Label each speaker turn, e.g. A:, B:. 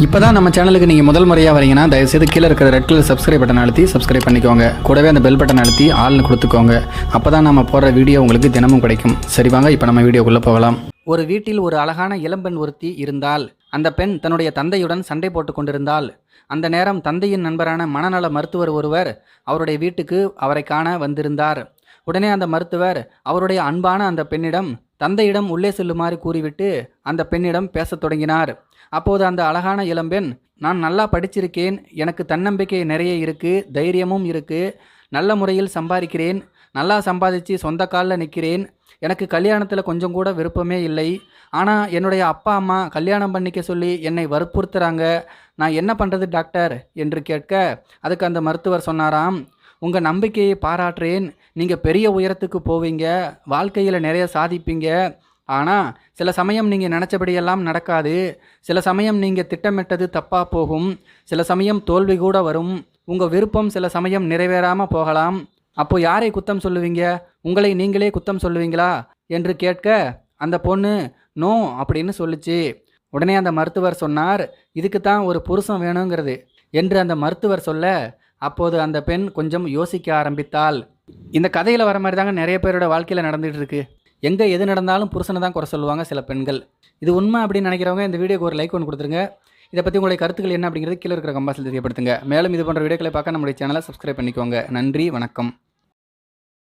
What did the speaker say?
A: இப்போ தான் நம்ம சேனலுக்கு நீங்கள் முதல் முறையாக வரீங்கன்னா தயவுசெய்து கீழே இருக்கிற ரெட் கலர் சப்ஸ்கிரைப் பட்டன் அழுத்தி சப்ஸ்கிரைப் பண்ணிக்கோங்க. கூடவே அந்த பெல் பட்டன் அழுத்தி ஆள்னு கொடுத்துக்கோங்க. அப்போ தான் நம்ம போடுற வீடியோ உங்களுக்கு தினமும் கிடைக்கும். சரி வாங்க இப்போ நம்ம வீடியோக்குள்ளே போகலாம். ஒரு வீட்டில் ஒரு அழகான இளம்பெண் ஒருத்தி இருந்தால். அந்த பெண் தன்னுடைய தந்தையுடன் சண்டை போட்டு கொண்டிருந்தாள். அந்த நேரம் தந்தையின் நண்பரான மனநல மருத்துவர் ஒருவர் அவருடைய வீட்டுக்கு அவரை காண வந்திருந்தார். உடனே அந்த மருத்துவர் அவருடைய அன்பான அந்த பெண்ணிடம் தந்தையிடம் உள்ளே செல்லுமாறு கூறிவிட்டு அந்த பெண்ணிடம் பேசத் தொடங்கினார். அப்போது அந்த அழகான இளம்பெண், நான் நல்லா படிச்சிருக்கேன், எனக்கு தன்னம்பிக்கை நிறைய இருக்குது, தைரியமும் இருக்குது, நல்ல முறையில் சம்பாதிக்கிறேன், நல்லா சம்பாதிச்சு சொந்த காலில் நிற்கிறேன், எனக்கு கல்யாணத்தில் கொஞ்சம் கூட விருப்பமே இல்லை, ஆனால் என்னுடைய அப்பா அம்மா கல்யாணம் பண்ணிக்க சொல்லி என்னை வற்புறுத்துகிறாங்க, நான் என்ன பண்ணுறது டாக்டர் என்று கேட்க அதுக்கு அந்த மருத்துவர் சொன்னாராம், உங்கள் நம்பிக்கையை பாராட்டுறேன், நீங்கள் பெரிய உயரத்துக்கு போவீங்க, வாழ்க்கையில் நிறைய சாதிப்பீங்க, ஆனால் சில சமயம் நீங்கள் நினச்சபடியெல்லாம் நடக்காது, சில சமயம் நீங்கள் திட்டமிட்டது தப்பாக போகும், சில சமயம் தோல்வி கூட வரும், உங்கள் விருப்பம் சில சமயம் நிறைவேறாமல் போகலாம், அப்போது யாரை குத்தம் சொல்லுவீங்க, உங்களை நீங்களே குத்தம் சொல்லுவீங்களா என்று கேட்க அந்த பொண்ணு நோ அப்படின்னு சொல்லிச்சு. உடனே அந்த மருத்துவர் சொன்னார், இதுக்கு தான் ஒரு புருஷன் வேணுங்கிறது என்று அந்த மருத்துவர் சொல்ல அப்போது அந்த பெண் கொஞ்சம் யோசிக்க ஆரம்பித்தாள். இந்த கதையில் வர மாதிரி தாங்க நிறைய பேரோட வாழ்க்கையில் நடந்துகிட்டு இருக்கு. எங்கே எது நடந்தாலும் புருஷனை தான் குறை சொல்லுவாங்க சில பெண்கள். இது உண்மை அப்படின்னு நினைக்கிறவங்க இந்த வீடியோக்கு ஒரு லைக் ஒன்று கொடுத்துருங்க. இதை பற்றி உங்களுடைய கருத்துக்கள் என்ன அப்படிங்கிறது கீழே இருக்கிற கம்பாஸில் தெரியப்படுத்துங்க. மேலும் இது போன்ற வீடியோக்களை பார்க்க நம்முடைய சேனலை சப்ஸ்கிரைப் பண்ணிக்கோங்க. நன்றி, வணக்கம்.